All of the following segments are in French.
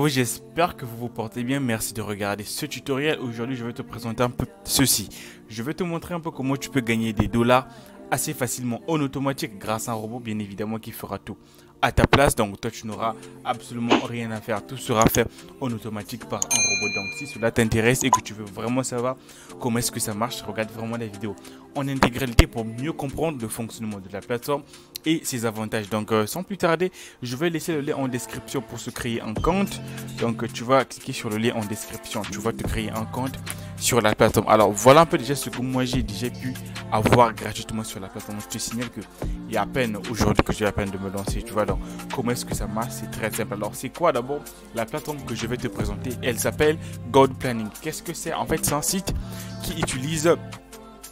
Oui, j'espère que vous vous portez bien. Merci de regarder ce tutoriel. Aujourd'hui, je vais te présenter un peu ceci. Je vais te montrer un peu comment tu peux gagner des dollars assez facilement en automatique grâce à un robot, bien évidemment, qui fera tout à ta place. Donc, toi, tu n'auras absolument rien à faire. Tout sera fait en automatique par un robot. Donc, si cela t'intéresse et que tu veux vraiment savoir comment est-ce que ça marche, regarde vraiment la vidéo en intégralité pour mieux comprendre le fonctionnement de la plateforme et ses avantages. Donc, sans plus tarder, je vais laisser le lien en description pour se créer un compte. Donc, tu vas cliquer sur le lien en description. Tu vas te créer un compte sur la plateforme. Alors, voilà un peu déjà ce que moi j'ai déjà pu avoir gratuitement sur la plateforme. Je te signale que il y a à peine aujourd'hui que j'ai à peine de me lancer. Tu vois, donc comment est-ce que ça marche? C'est très simple. Alors, c'est quoi d'abord la plateforme que je vais te présenter? Elle s'appelle God Planning. Qu'est-ce que c'est? En fait, c'est un site qui utilise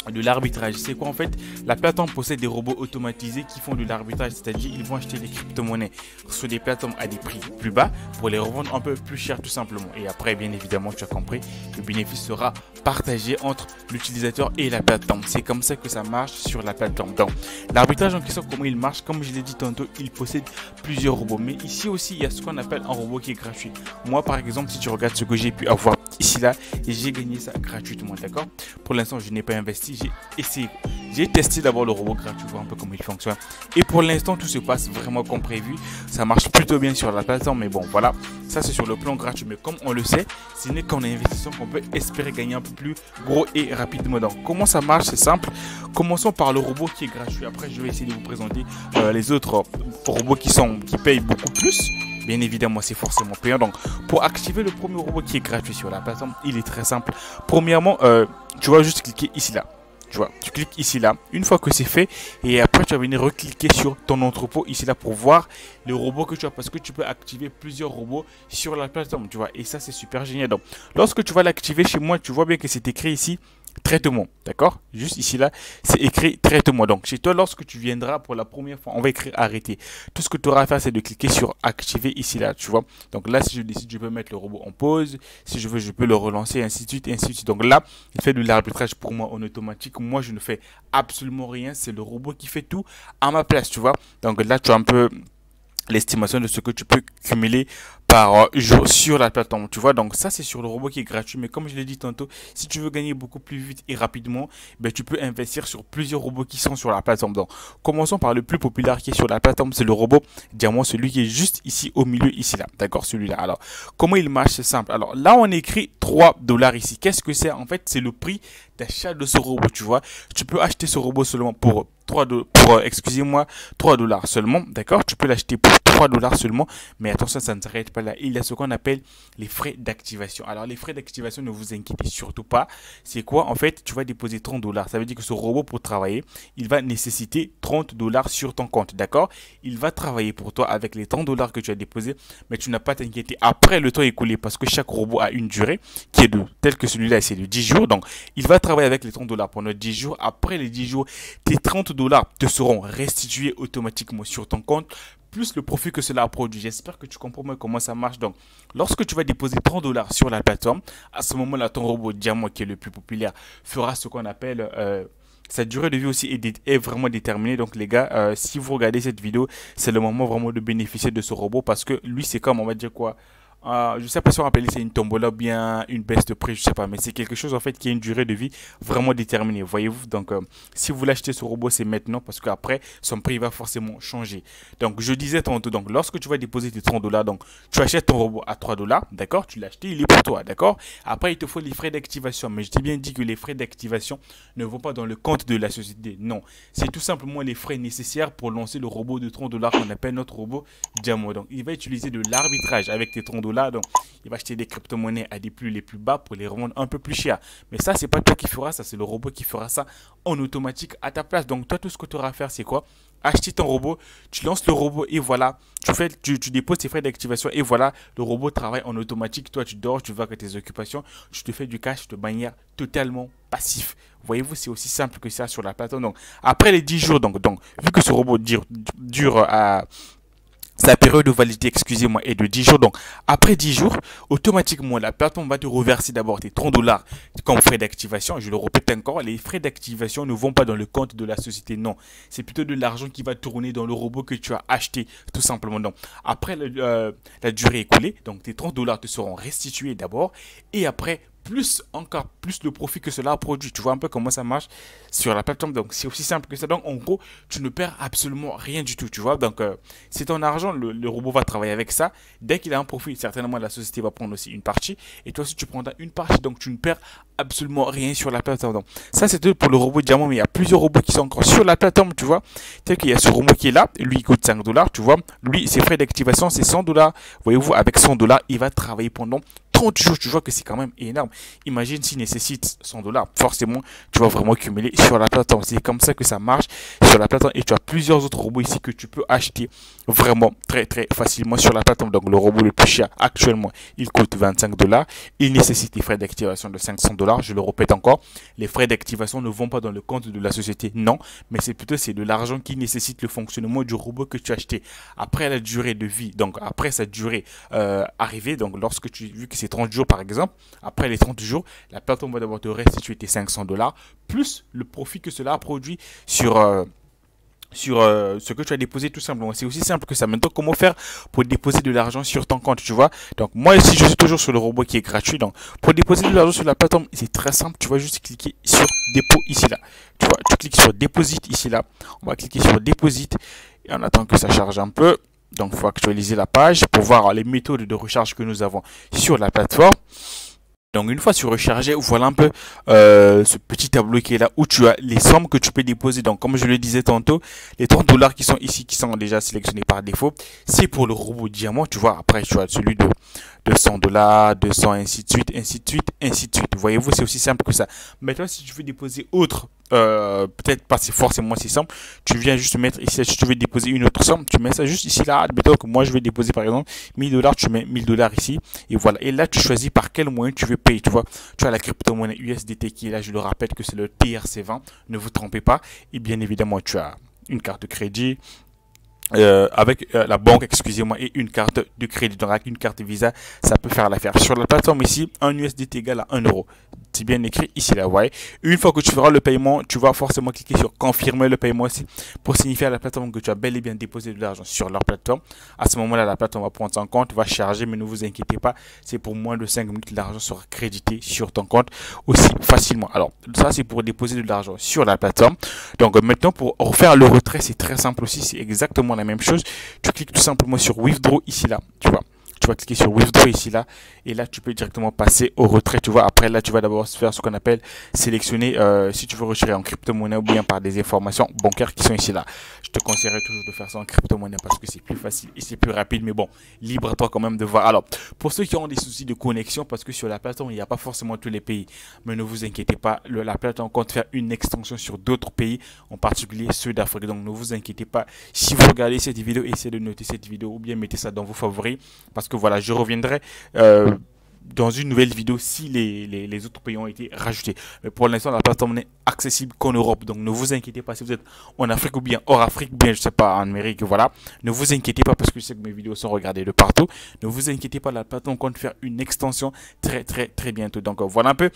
de l'arbitrage. C'est quoi en fait? La plateforme possède des robots automatisés qui font de l'arbitrage, c'est-à-dire ils vont acheter des crypto-monnaies sur des plateformes à des prix plus bas pour les revendre un peu plus cher tout simplement. Et après, bien évidemment, tu as compris, le bénéfice sera partagé entre l'utilisateur et la plateforme. C'est comme ça que ça marche sur la plateforme. Donc, l'arbitrage en question, comment il marche? Comme je l'ai dit tantôt, il possède plusieurs robots. Mais ici aussi, il y a ce qu'on appelle un robot qui est gratuit. Moi, par exemple, si tu regardes ce que j'ai pu avoir ici là, j'ai gagné ça gratuitement, d'accord? Pour l'instant, je n'ai pas investi, j'ai essayé, j'ai testé d'abord le robot gratuit, voir un peu comment il fonctionne. Et pour l'instant, tout se passe vraiment comme prévu. Ça marche plutôt bien sur la plateforme, mais bon, voilà, ça c'est sur le plan gratuit. Mais comme on le sait, ce n'est qu'en investissant qu'on peut espérer gagner un peu plus gros et rapidement. Donc, comment ça marche? C'est simple. Commençons par le robot qui est gratuit. Après, je vais essayer de vous présenter les autres robots qui payent beaucoup plus. Bien évidemment, c'est forcément payant. Donc, pour activer le premier robot qui est gratuit sur la plateforme, il est très simple. Premièrement, tu vas juste cliquer ici là. Tu vois, tu cliques ici là. Une fois que c'est fait, et après tu vas venir recliquer sur ton entrepôt ici là pour voir les robots que tu as, parce que tu peux activer plusieurs robots sur la plateforme, tu vois. Et ça c'est super génial. Donc, lorsque tu vas l'activer chez moi, tu vois bien que c'est écrit ici traitement, d'accord? Juste ici là, c'est écrit traitement. Donc chez toi, lorsque tu viendras pour la première fois, on va écrire arrêter. Tout ce que tu auras à faire, c'est de cliquer sur activer ici là, tu vois. Donc là, si je décide, je peux mettre le robot en pause. Si je veux, je peux le relancer, ainsi de suite, ainsi de suite. Donc là, il fait de l'arbitrage pour moi en automatique. Moi, je ne fais absolument rien. C'est le robot qui fait tout à ma place, tu vois. Donc là, tu as un peu l'estimation de ce que tu peux cumuler par jour sur la plateforme, tu vois. Donc ça c'est sur le robot qui est gratuit, mais comme je l'ai dit tantôt, si tu veux gagner beaucoup plus vite et rapidement, ben, tu peux investir sur plusieurs robots qui sont sur la plateforme. Donc commençons par le plus populaire qui est sur la plateforme, c'est le robot diamant, celui qui est juste ici au milieu, ici là, d'accord, celui-là. Alors comment il marche? C'est simple. Alors là on écrit 3 dollars ici. Qu'est-ce que c'est? En fait c'est le prix d'achat de ce robot, tu vois. Tu peux acheter ce robot seulement pour 3 dollars seulement, d'accord? Tu peux l'acheter pour 3 dollars seulement, mais attention, ça ne s'arrête pas là. Il y a ce qu'on appelle les frais d'activation. Alors, les frais d'activation, ne vous inquiétez surtout pas. C'est quoi? En fait, tu vas déposer 30 dollars. Ça veut dire que ce robot, pour travailler, il va nécessiter 30 dollars sur ton compte, d'accord? Il va travailler pour toi avec les 30 dollars que tu as déposés, mais tu n'as pas à t'inquiéter après le temps écoulé, parce que chaque robot a une durée qui est tel que celui-là, c'est de 10 jours. Donc, il va travailler avec les 30 dollars pendant 10 jours. Après les 10 jours, tes 30 dollars te seront restitués automatiquement sur ton compte, plus le profit que cela a produit. J'espère que tu comprends comment ça marche. Donc, lorsque tu vas déposer 30 dollars sur la plateforme, à ce moment-là, ton robot diamant, qui est le plus populaire, fera ce qu'on appelle sa durée de vie aussi est vraiment déterminée. Donc les gars, si vous regardez cette vidéo, c'est le moment vraiment de bénéficier de ce robot, parce que lui, c'est comme, on va dire quoi, je sais pas si on rappelle, c'est une tombola ou bien une baisse de prix, je sais pas, mais c'est quelque chose en fait qui a une durée de vie vraiment déterminée, voyez-vous. Donc si vous voulez acheter ce robot, c'est maintenant, parce qu'après son prix va forcément changer. Donc je disais tantôt, donc lorsque tu vas déposer tes 30 dollars, donc tu achètes ton robot à 3 dollars, d'accord, tu l'as acheté, il est pour toi, d'accord. Après il te faut les frais d'activation, mais je t'ai bien dit que les frais d'activation ne vont pas dans le compte de la société, non, c'est tout simplement les frais nécessaires pour lancer le robot de 30 dollars qu'on appelle notre robot diamant. Donc il va utiliser de l'arbitrage avec tes 30 dollars. Donc il va acheter des crypto-monnaies à des prix les plus bas pour les revendre un peu plus cher. Mais ça, c'est pas toi qui fera ça, c'est le robot qui fera ça en automatique à ta place. Donc toi, tout ce que tu auras à faire, c'est quoi? Acheter ton robot, tu lances le robot et voilà, tu déposes tes frais d'activation et voilà, le robot travaille en automatique. Toi, tu dors, tu vas à tes occupations, tu te fais du cash de manière totalement passif. Voyez-vous, c'est aussi simple que ça sur la plateforme. Donc après les 10 jours, donc vu que ce robot dure à Sa période de validité, excusez-moi, est de 10 jours. Donc, après 10 jours, automatiquement, la plateforme va te reverser d'abord tes 30 dollars comme frais d'activation. Je le répète encore, les frais d'activation ne vont pas dans le compte de la société. Non, c'est plutôt de l'argent qui va tourner dans le robot que tu as acheté, tout simplement. Donc, après la durée écoulée, donc tes 30 dollars te seront restitués d'abord. Et après, encore plus de profit que cela a produit. Tu vois un peu comment ça marche sur la plateforme. Donc, c'est aussi simple que ça. Donc, en gros, tu ne perds absolument rien du tout. Tu vois, donc, c'est ton argent. Le robot va travailler avec ça. Dès qu'il a un profit, certainement, la société va prendre aussi une partie. Et toi aussi, tu prendras une partie. Donc, tu ne perds absolument rien sur la plateforme. Donc, ça, c'est tout pour le robot diamant. Mais il y a plusieurs robots qui sont encore sur la plateforme. Tu vois, tel qu'il y a ce robot qui est là. Lui, il coûte 5 dollars. Tu vois, lui, ses frais d'activation, c'est 100 dollars. Voyez-vous, avec 100 dollars, il va travailler pendant 30 jours, tu vois que c'est quand même énorme. Imagine s'il nécessite 100 dollars, forcément, tu vas vraiment cumuler sur la plateforme. C'est comme ça que ça marche sur la plateforme. Et tu as plusieurs autres robots ici que tu peux acheter vraiment très facilement sur la plateforme. Donc le robot le plus cher actuellement, il coûte 25 dollars. Il nécessite des frais d'activation de 500 dollars. Je le répète encore, les frais d'activation ne vont pas dans le compte de la société, non, mais c'est plutôt de l'argent qui nécessite le fonctionnement du robot que tu as acheté. Après la durée de vie, donc après sa durée arrivée, donc lorsque vu que c'est 30 jours par exemple, après les 30 jours, la plateforme va d'abord te restituer tes 500 dollars plus le profit que cela a produit sur ce que tu as déposé tout simplement. C'est aussi simple que ça. Maintenant, comment faire pour déposer de l'argent sur ton compte, tu vois? Donc, moi ici, je suis toujours sur le robot qui est gratuit. Donc, pour déposer de l'argent sur la plateforme, c'est très simple. Tu vas juste cliquer sur dépôt ici là. Tu vois, tu cliques sur deposit ici là. On va cliquer sur deposit et on attend que ça charge un peu. Donc, il faut actualiser la page pour voir les méthodes de recharge que nous avons sur la plateforme. Donc, une fois sur rechargé, voilà un peu ce petit tableau qui est là où tu as les sommes que tu peux déposer. Donc, comme je le disais tantôt, les 30 dollars qui sont ici, qui sont déjà sélectionnés par défaut, c'est pour le robot diamant. Tu vois, après, tu as celui de 100 dollars, 200, ainsi de suite, ainsi de suite, ainsi de suite. Voyez-vous, c'est aussi simple que ça. Maintenant, si tu veux déposer autre, peut-être pas c'est forcément si simple, tu viens juste mettre ici, si tu veux déposer une autre somme, tu mets ça juste ici là. Admettons que moi je vais déposer par exemple 1000 dollars, tu mets 1000 dollars ici, et voilà. Et là, tu choisis par quel moyen tu veux payer, tu vois. Tu as la crypto-monnaie USDT qui est là, je le rappelle que c'est le TRC20, ne vous trompez pas. Et bien évidemment, tu as une carte de crédit. Avec la banque, excusez-moi, et une carte de crédit. Donc avec une carte Visa, ça peut faire l'affaire. Sur la plateforme ici, un USDT égale à 1 euro. C'est bien écrit ici là, vous voyez. Une fois que tu feras le paiement, tu vas forcément cliquer sur confirmer le paiement ici pour signifier à la plateforme que tu as bel et bien déposé de l'argent sur leur plateforme. À ce moment-là, la plateforme va prendre ça en compte, va charger, mais ne vous inquiétez pas, c'est pour moins de 5 minutes, l'argent sera crédité sur ton compte aussi facilement. Alors, ça c'est pour déposer de l'argent sur la plateforme. Donc maintenant, pour refaire le retrait, c'est très simple aussi, c'est exactement la même chose. Tu cliques tout simplement sur withdraw ici là, tu vois. Tu vas cliquer sur withdraw ici là et là tu peux directement passer au retrait, tu vois. Après là tu vas d'abord faire ce qu'on appelle sélectionner si tu veux retirer en crypto-monnaie ou bien par des informations bancaires qui sont ici là. Je te conseillerais toujours de faire ça en crypto-monnaie parce que c'est plus facile et c'est plus rapide, mais bon, libre à toi quand même de voir. Alors pour ceux qui ont des soucis de connexion, parce que sur la plateforme il n'y a pas forcément tous les pays, mais ne vous inquiétez pas, la plateforme compte faire une extension sur d'autres pays, en particulier ceux d'Afrique. Donc ne vous inquiétez pas, si vous regardez cette vidéo, essayez de noter cette vidéo ou bien mettez ça dans vos favoris, parce que voilà, je reviendrai dans une nouvelle vidéo si les autres pays ont été rajoutés. Mais pour l'instant, la plateforme n'est accessible qu'en Europe. Donc ne vous inquiétez pas si vous êtes en Afrique ou bien hors Afrique, ou bien je sais pas, en Amérique, voilà. Ne vous inquiétez pas parce que je sais que mes vidéos sont regardées de partout. Ne vous inquiétez pas, la plateforme compte faire une extension très bientôt. Donc voilà un peu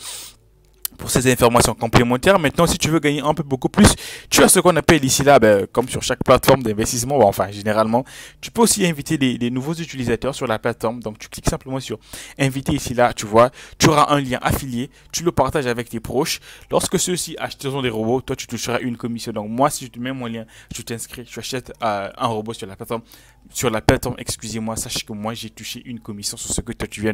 pour ces informations complémentaires. Maintenant, si tu veux gagner un peu beaucoup plus, tu as ce qu'on appelle ici là, comme sur chaque plateforme d'investissement, enfin généralement, tu peux aussi inviter des nouveaux utilisateurs sur la plateforme. Donc tu cliques simplement sur inviter ici là, tu vois, tu auras un lien affilié, tu le partages avec tes proches. Lorsque ceux-ci achèteront des robots, toi tu toucheras une commission. Donc moi, si je te mets mon lien, je t'inscris, tu achètes un robot sur la plateforme. Excusez-moi, sache que moi j'ai touché une commission sur ce que toi tu viens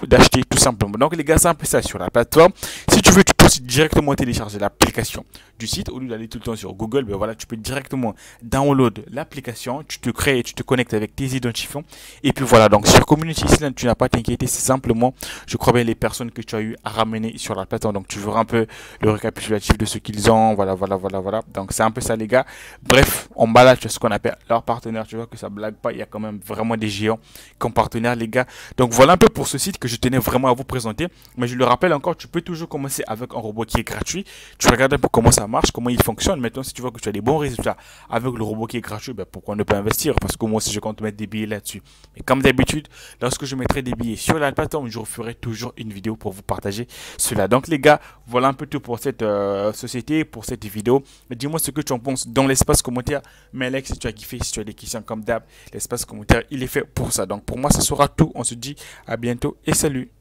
d'acheter tout simplement. Donc les gars, c'est un peu ça sur la plateforme. Si tu veux, tu peux aussi directement télécharger l'application du site au lieu d'aller tout le temps sur Google. Ben voilà, tu peux directement download l'application, tu te crées et tu te connectes avec tes identifiants. Et puis voilà, donc sur Community Island, tu n'as pas à t'inquiéter, c'est simplement, je crois bien, les personnes que tu as eu à ramener sur la plateforme. Donc tu verras un peu le récapitulatif de ce qu'ils ont. Voilà. Donc c'est un peu ça les gars. Bref, en bas là, tu as ce qu'on appelle leur partenaire. Tu vois que ça blague pas, il y a quand même vraiment des géants comme partenaires les gars. Donc voilà un peu pour ce site que je tenais vraiment à vous présenter. Mais je le rappelle encore, tu peux toujours commencer avec donc un robot qui est gratuit. Tu regardes un peu comment ça marche, comment il fonctionne. Maintenant, si tu vois que tu as des bons résultats avec le robot qui est gratuit, ben, pourquoi ne pas investir? Parce que moi aussi, je compte mettre des billets là-dessus. Mais comme d'habitude, lorsque je mettrai des billets sur la plateforme, je ferai toujours une vidéo pour vous partager cela. Donc les gars, voilà un peu tout pour cette société, pour cette vidéo. Dis-moi ce que tu en penses dans l'espace commentaire. Mais like si tu as kiffé, si tu as des questions comme d'hab, l'espace commentaire, il est fait pour ça. Donc pour moi, ça sera tout. On se dit à bientôt et salut.